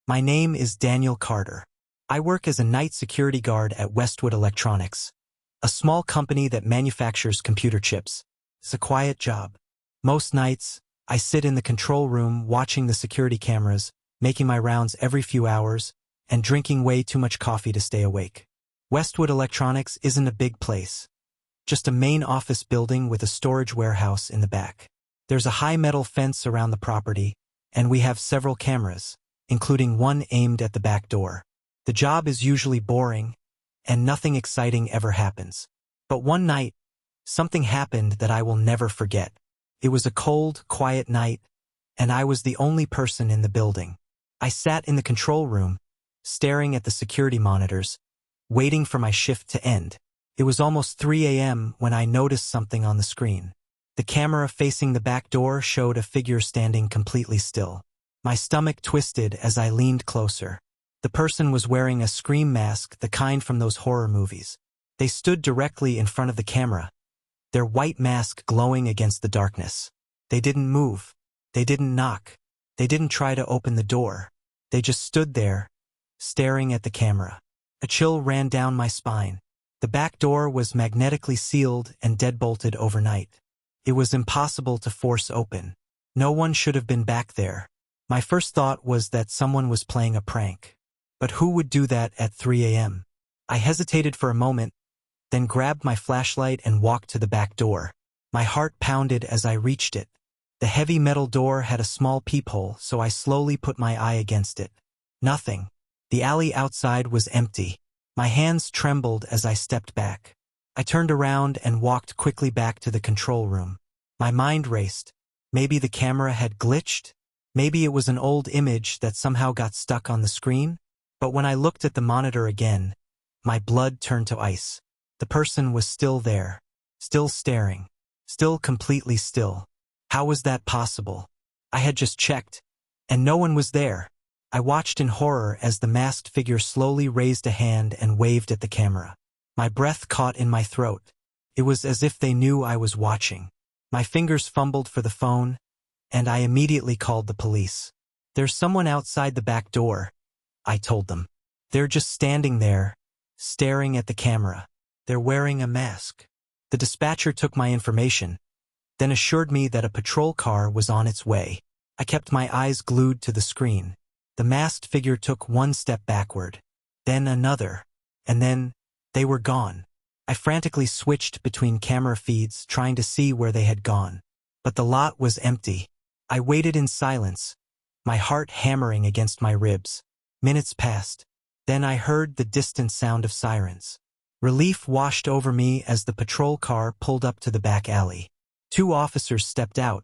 My name is Daniel Carter. I work as a night security guard at Westwood Electronics, a small company that manufactures computer chips. It's a quiet job. Most nights, I sit in the control room watching the security cameras, making my rounds every few hours, and drinking way too much coffee to stay awake. Westwood Electronics isn't a big place, just a main office building with a storage warehouse in the back. There's a high metal fence around the property, and we have several cameras, including one aimed at the back door. The job is usually boring, and nothing exciting ever happens. But one night, something happened that I will never forget. It was a cold, quiet night, and I was the only person in the building. I sat in the control room, staring at the security monitors, waiting for my shift to end. It was almost 3 a.m. when I noticed something on the screen. The camera facing the back door showed a figure standing completely still. My stomach twisted as I leaned closer. The person was wearing a scream mask, the kind from those horror movies. They stood directly in front of the camera, their white mask glowing against the darkness. They didn't move. They didn't knock. They didn't try to open the door. They just stood there, staring at the camera. A chill ran down my spine. The back door was magnetically sealed and deadbolted overnight. It was impossible to force open. No one should have been back there. My first thought was that someone was playing a prank. But who would do that at 3 a.m.? I hesitated for a moment, then grabbed my flashlight and walked to the back door. My heart pounded as I reached it. The heavy metal door had a small peephole, so I slowly put my eye against it. Nothing. The alley outside was empty. My hands trembled as I stepped back. I turned around and walked quickly back to the control room. My mind raced. Maybe the camera had glitched? Maybe it was an old image that somehow got stuck on the screen? But when I looked at the monitor again, my blood turned to ice. The person was still there, still staring, still completely still. How was that possible? I had just checked, and no one was there. I watched in horror as the masked figure slowly raised a hand and waved at the camera. My breath caught in my throat. It was as if they knew I was watching. My fingers fumbled for the phone, and I immediately called the police. "There's someone outside the back door," I told them. "They're just standing there, staring at the camera. They're wearing a mask." The dispatcher took my information, then assured me that a patrol car was on its way. I kept my eyes glued to the screen. The masked figure took one step backward, then another, and then they were gone. I frantically switched between camera feeds, trying to see where they had gone. But the lot was empty. I waited in silence, my heart hammering against my ribs. Minutes passed. Then I heard the distant sound of sirens. Relief washed over me as the patrol car pulled up to the back alley. 2 officers stepped out,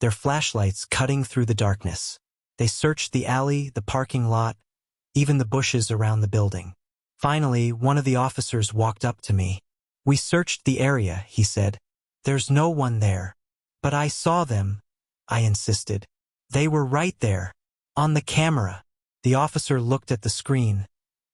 their flashlights cutting through the darkness. They searched the alley, the parking lot, even the bushes around the building. Finally, one of the officers walked up to me. "We searched the area," he said. "There's no one there." "But I saw them," I insisted. "They were right there, on the camera." The officer looked at the screen,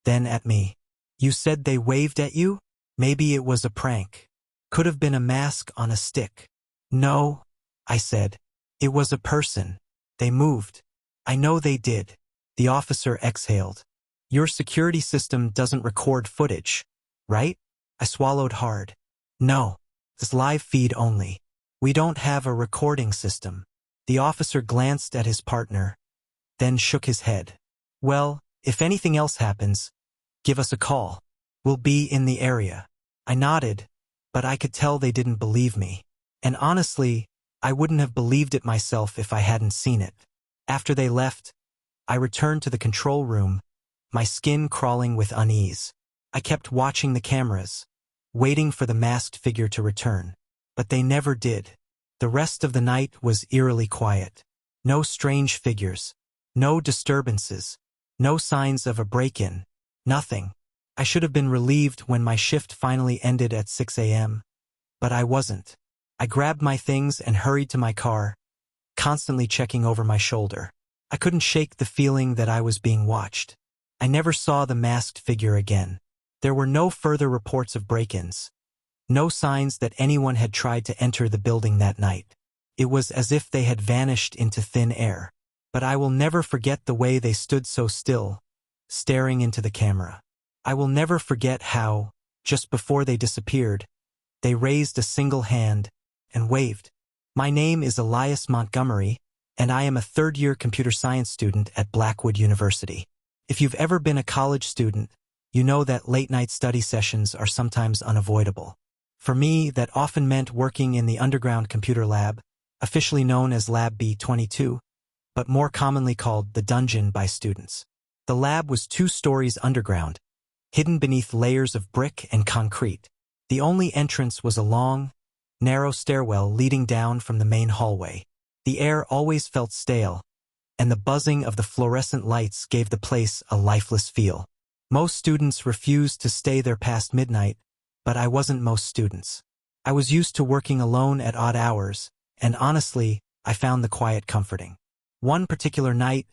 then at me. "You said they waved at you? Maybe it was a prank. Could have been a mask on a stick." "No," I said. "It was a person. They moved. I know they did." The officer exhaled. "Your security system doesn't record footage, right?" I swallowed hard. "No. It's live feed only. We don't have a recording system." The officer glanced at his partner, then shook his head. "Well, if anything else happens, give us a call. We'll be in the area." I nodded, but I could tell they didn't believe me. And honestly, I wouldn't have believed it myself if I hadn't seen it. After they left, I returned to the control room, my skin crawling with unease. I kept watching the cameras, waiting for the masked figure to return. But they never did. The rest of the night was eerily quiet. No strange figures, no disturbances, no signs of a break-in, nothing. I should have been relieved when my shift finally ended at 6 a.m., but I wasn't. I grabbed my things and hurried to my car, constantly checking over my shoulder. I couldn't shake the feeling that I was being watched. I never saw the masked figure again. There were no further reports of break-ins, no signs that anyone had tried to enter the building that night. It was as if they had vanished into thin air. but I will never forget the way they stood so still, staring into the camera. I will never forget how, just before they disappeared, they raised a single hand and waved. My name is Elias Montgomery, and I am a third-year computer science student at Blackwood University. If you've ever been a college student, you know that late-night study sessions are sometimes unavoidable. For me, that often meant working in the underground computer lab, officially known as Lab B22, but more commonly called the dungeon by students. The lab was 2 stories underground, hidden beneath layers of brick and concrete. The only entrance was a long, narrow stairwell leading down from the main hallway. The air always felt stale, and the buzzing of the fluorescent lights gave the place a lifeless feel. Most students refused to stay there past midnight, but I wasn't most students. I was used to working alone at odd hours, and honestly, I found the quiet comforting. One particular night,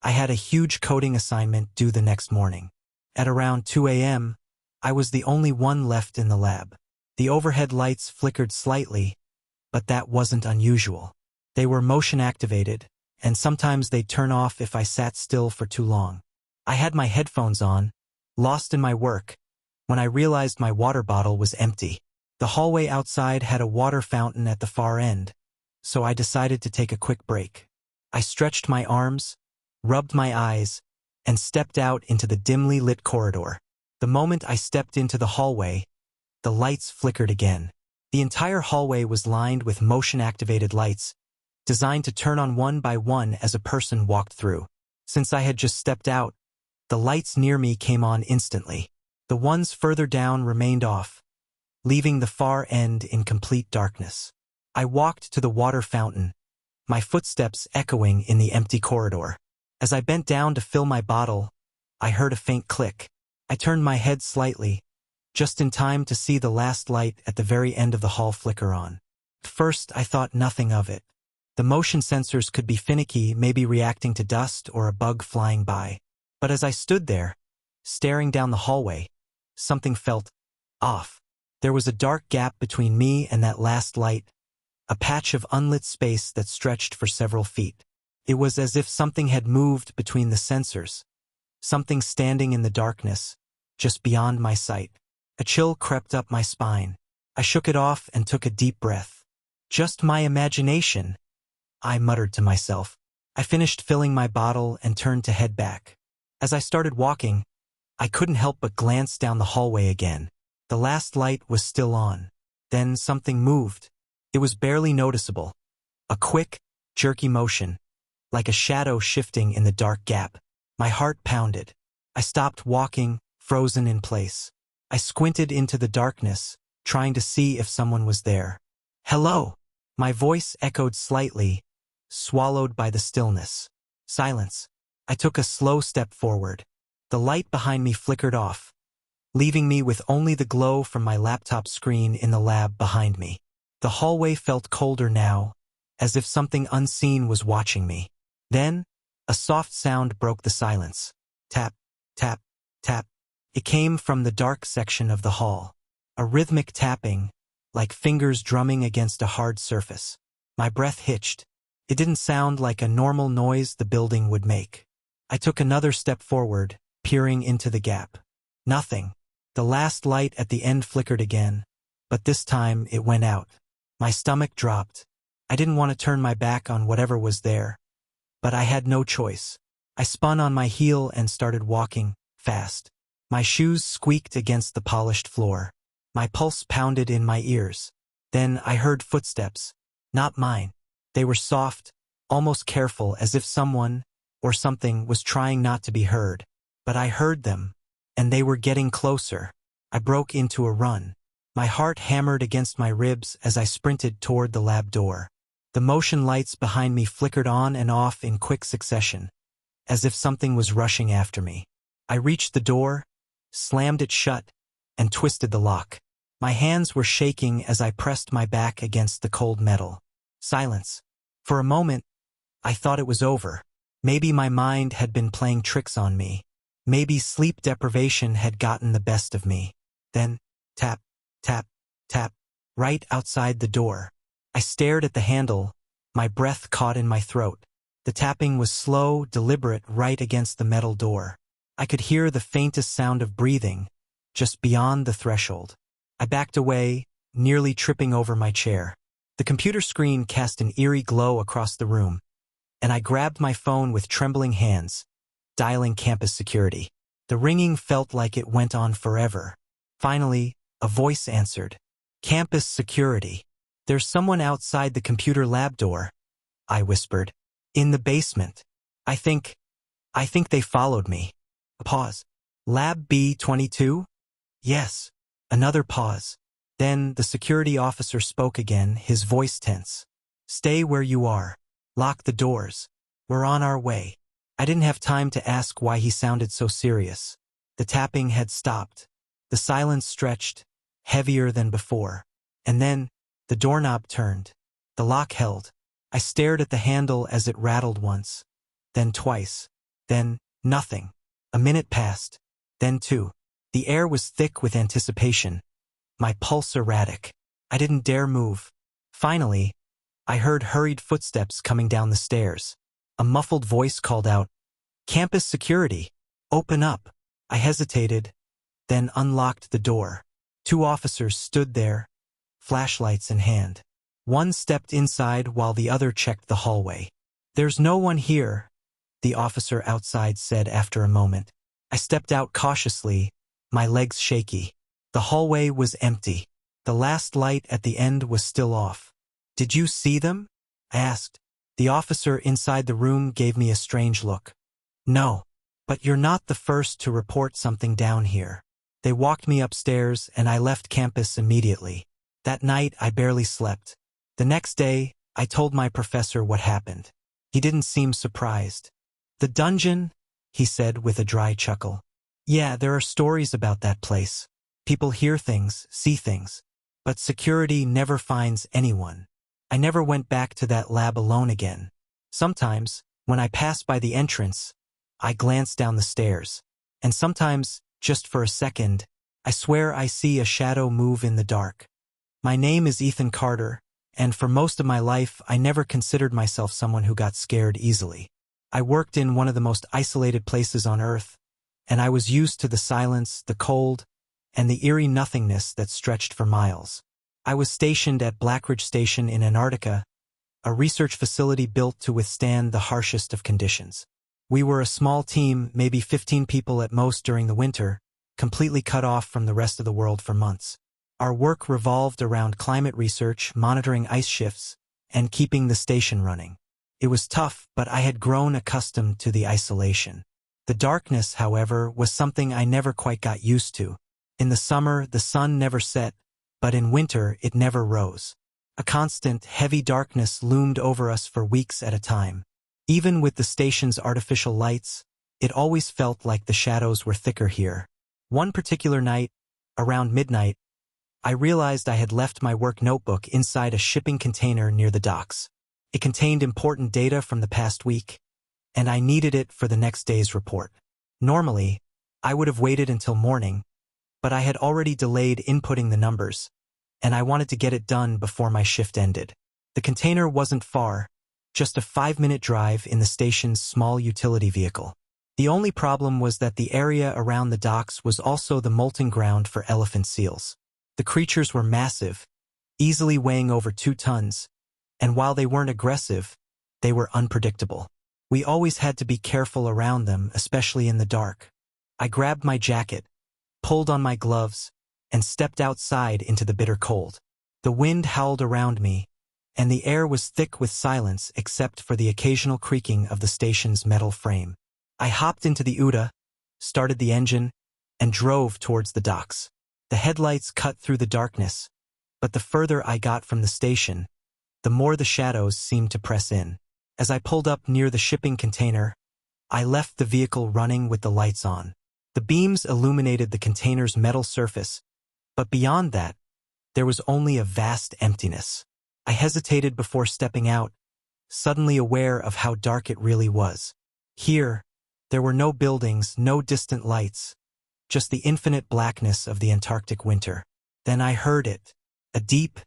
I had a huge coding assignment due the next morning. At around 2 a.m., I was the only one left in the lab. The overhead lights flickered slightly, but that wasn't unusual. They were motion-activated, and sometimes they'd turn off if I sat still for too long. I had my headphones on, lost in my work, when I realized my water bottle was empty. The hallway outside had a water fountain at the far end, so I decided to take a quick break. I stretched my arms, rubbed my eyes, and stepped out into the dimly lit corridor. The moment I stepped into the hallway, the lights flickered again. The entire hallway was lined with motion-activated lights, designed to turn on one by one as a person walked through. Since I had just stepped out, the lights near me came on instantly. The ones further down remained off, leaving the far end in complete darkness. I walked to the water fountain, my footsteps echoing in the empty corridor. As I bent down to fill my bottle, I heard a faint click. I turned my head slightly, just in time to see the last light at the very end of the hall flicker on. At first, I thought nothing of it. The motion sensors could be finicky, maybe reacting to dust or a bug flying by. But as I stood there, staring down the hallway, something felt off. There was a dark gap between me and that last light, a patch of unlit space that stretched for several feet. It was as if something had moved between the sensors, something standing in the darkness, just beyond my sight. A chill crept up my spine. I shook it off and took a deep breath. Just my imagination, I muttered to myself. I finished filling my bottle and turned to head back. As I started walking, I couldn't help but glance down the hallway again. The last light was still on. Then something moved. It was barely noticeable. A quick, jerky motion, like a shadow shifting in the dark gap. My heart pounded. I stopped walking, frozen in place. I squinted into the darkness, trying to see if someone was there. "Hello!" My voice echoed slightly, swallowed by the stillness. Silence. I took a slow step forward. The light behind me flickered off, leaving me with only the glow from my laptop screen in the lab behind me. The hallway felt colder now, as if something unseen was watching me. Then, a soft sound broke the silence. Tap, tap, tap. It came from the dark section of the hall. A rhythmic tapping, like fingers drumming against a hard surface. My breath hitched. It didn't sound like a normal noise the building would make. I took another step forward, peering into the gap. Nothing. The last light at the end flickered again, but this time it went out. My stomach dropped. I didn't want to turn my back on whatever was there, but I had no choice. I spun on my heel and started walking, fast. My shoes squeaked against the polished floor. My pulse pounded in my ears. Then I heard footsteps. Not mine. They were soft, almost careful, as if someone or something was trying not to be heard. But I heard them, and they were getting closer. I broke into a run. My heart hammered against my ribs as I sprinted toward the lab door. The motion lights behind me flickered on and off in quick succession, as if something was rushing after me. I reached the door, slammed it shut, and twisted the lock. My hands were shaking as I pressed my back against the cold metal. Silence. For a moment, I thought it was over. Maybe my mind had been playing tricks on me. Maybe sleep deprivation had gotten the best of me. Then, tap, tap, tap, right outside the door. I stared at the handle, my breath caught in my throat. The tapping was slow, deliberate, right against the metal door. I could hear the faintest sound of breathing, just beyond the threshold. I backed away, nearly tripping over my chair. The computer screen cast an eerie glow across the room, and I grabbed my phone with trembling hands, dialing campus security. The ringing felt like it went on forever. Finally, a voice answered. "Campus security. There's someone outside the computer lab door," I whispered. "In the basement. I think they followed me." A pause. "Lab B22? Yes." Another pause. Then the security officer spoke again, his voice tense. "Stay where you are. Lock the doors. We're on our way." I didn't have time to ask why he sounded so serious. The tapping had stopped. The silence stretched, heavier than before. And then, the doorknob turned. The lock held. I stared at the handle as it rattled once, then twice, then nothing. A minute passed, then two. The air was thick with anticipation, my pulse erratic. I didn't dare move. Finally, I heard hurried footsteps coming down the stairs. A muffled voice called out, "Campus security, open up." I hesitated, then unlocked the door. Two officers stood there, flashlights in hand. One stepped inside while the other checked the hallway. "There's no one here," the officer outside said after a moment. I stepped out cautiously, my legs shaky. The hallway was empty. The last light at the end was still off. "Did you see them?" I asked. The officer inside the room gave me a strange look. "No, but you're not the first to report something down here." They walked me upstairs and I left campus immediately. That night I barely slept. The next day, I told my professor what happened. He didn't seem surprised. "The dungeon?" he said with a dry chuckle. "Yeah, there are stories about that place. People hear things, see things. But security never finds anyone." I never went back to that lab alone again. Sometimes, when I pass by the entrance, I glance down the stairs. And sometimes, just for a second, I swear I see a shadow move in the dark. My name is Ethan Carter, and for most of my life I never considered myself someone who got scared easily. I worked in one of the most isolated places on Earth, and I was used to the silence, the cold, and the eerie nothingness that stretched for miles. I was stationed at Blackridge Station in Antarctica, a research facility built to withstand the harshest of conditions. We were a small team, maybe 15 people at most during the winter, completely cut off from the rest of the world for months. Our work revolved around climate research, monitoring ice shifts, and keeping the station running. It was tough, but I had grown accustomed to the isolation. The darkness, however, was something I never quite got used to. In the summer, the sun never set, but in winter, it never rose. A constant, heavy darkness loomed over us for weeks at a time. Even with the station's artificial lights, it always felt like the shadows were thicker here. One particular night, around midnight, I realized I had left my work notebook inside a shipping container near the docks. It contained important data from the past week, and I needed it for the next day's report. Normally, I would have waited until morning, but I had already delayed inputting the numbers, and I wanted to get it done before my shift ended. The container wasn't far, just a 5-minute drive in the station's small utility vehicle. The only problem was that the area around the docks was also the molting ground for elephant seals. The creatures were massive, easily weighing over 2 tons, and while they weren't aggressive, they were unpredictable. We always had to be careful around them, especially in the dark. I grabbed my jacket, pulled on my gloves, and stepped outside into the bitter cold. The wind howled around me, and the air was thick with silence except for the occasional creaking of the station's metal frame. I hopped into the Uda, started the engine, and drove towards the docks. The headlights cut through the darkness, but the further I got from the station, the more the shadows seemed to press in. As I pulled up near the shipping container, I left the vehicle running with the lights on. The beams illuminated the container's metal surface, but beyond that, there was only a vast emptiness. I hesitated before stepping out, suddenly aware of how dark it really was. Here, there were no buildings, no distant lights, just the infinite blackness of the Antarctic winter. Then I heard it, a deep,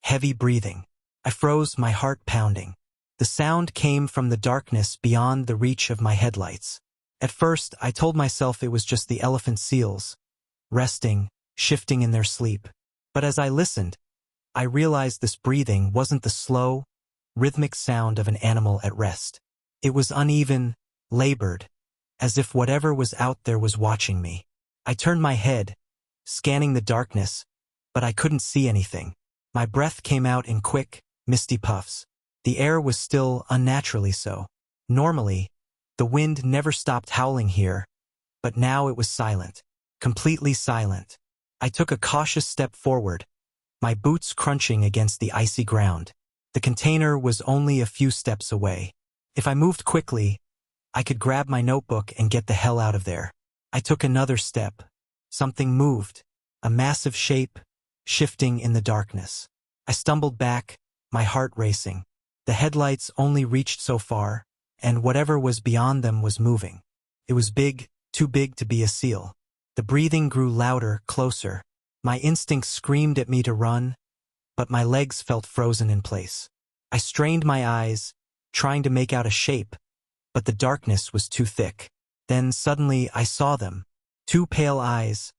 heavy breathing. I froze, my heart pounding. The The sound came from the darkness beyond the reach of my headlights. At first, I told myself it was just the elephant seals, resting, shifting in their sleep. But as I listened, I realized this breathing wasn't the slow, rhythmic sound of an animal at rest. It was uneven, labored, as if whatever was out there was watching me. I turned my head, scanning the darkness, but I couldn't see anything. My breath came out in quick, misty puffs. The air was still unnaturally so. Normally, the wind never stopped howling here, but now it was silent, completely silent. I took a cautious step forward, my boots crunching against the icy ground. The container was only a few steps away. If I moved quickly, I could grab my notebook and get the hell out of there. I took another step. Something moved, a massive shape, shifting in the darkness. I stumbled back, my heart racing. The headlights only reached so far, and whatever was beyond them was moving. It was big, too big to be a seal. The breathing grew louder, closer. My instincts screamed at me to run, but my legs felt frozen in place. I strained my eyes, trying to make out a shape, but the darkness was too thick. Then suddenly I saw them, two pale eyes,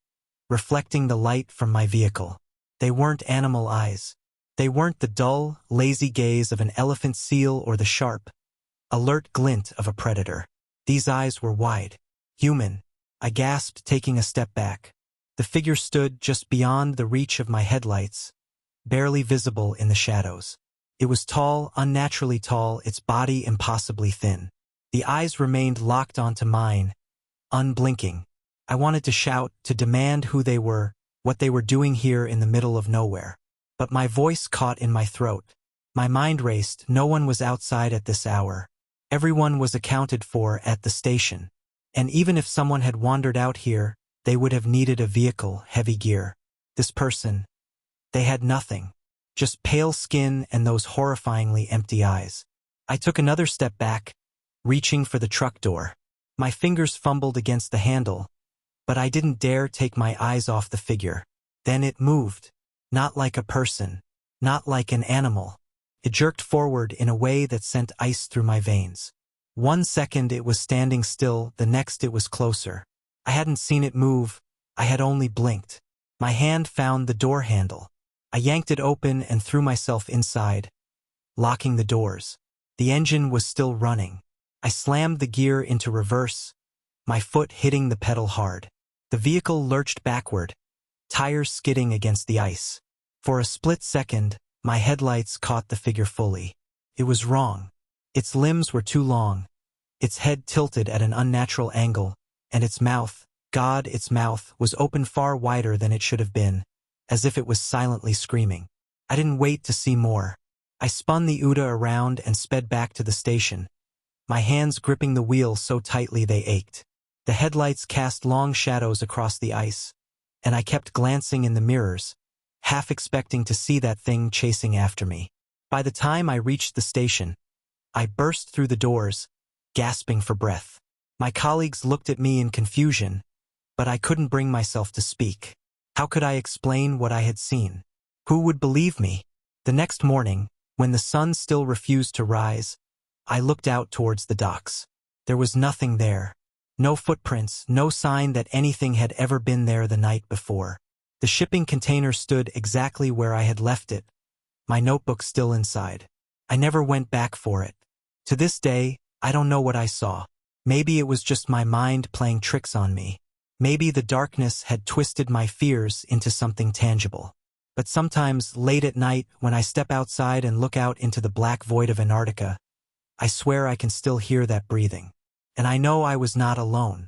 reflecting the light from my vehicle. They weren't animal eyes. They weren't the dull, lazy gaze of an elephant seal or the sharp, alert glint of a predator. These eyes were wide. Human. I gasped, taking a step back. The figure stood just beyond the reach of my headlights, barely visible in the shadows. It was tall, unnaturally tall, its body impossibly thin. The eyes remained locked onto mine, unblinking. I wanted to shout, to demand who they were, what they were doing here in the middle of nowhere. But my voice caught in my throat. My mind raced. No one was outside at this hour. Everyone was accounted for at the station. And even if someone had wandered out here, they would have needed a vehicle, heavy gear. This person, they had nothing. Just pale skin and those horrifyingly empty eyes. I took another step back, reaching for the truck door. My fingers fumbled against the handle, but I didn't dare take my eyes off the figure. Then it moved. Not like a person, not like an animal. It jerked forward in a way that sent ice through my veins. 1 second it was standing still, the next it was closer. I hadn't seen it move, I had only blinked. My hand found the door handle. I yanked it open and threw myself inside, locking the doors. The engine was still running. I slammed the gear into reverse, my foot hitting the pedal hard. The vehicle lurched backward, tires skidding against the ice. For a split second, my headlights caught the figure fully. It was wrong. Its limbs were too long, its head tilted at an unnatural angle, and its mouth, God, its mouth, was open far wider than it should have been, as if it was silently screaming. I didn't wait to see more. I spun the Uda around and sped back to the station, my hands gripping the wheel so tightly they ached. The headlights cast long shadows across the ice, and I kept glancing in the mirrors, half expecting to see that thing chasing after me. By the time I reached the station, I burst through the doors, gasping for breath. My colleagues looked at me in confusion, but I couldn't bring myself to speak. How could I explain what I had seen? Who would believe me? The next morning, when the sun still refused to rise, I looked out towards the docks. There was nothing there. No footprints, no sign that anything had ever been there the night before. The shipping container stood exactly where I had left it, my notebook still inside. I never went back for it. To this day, I don't know what I saw. Maybe it was just my mind playing tricks on me. Maybe the darkness had twisted my fears into something tangible. But sometimes, late at night, when I step outside and look out into the black void of Antarctica, I swear I can still hear that breathing. And I know I was not alone.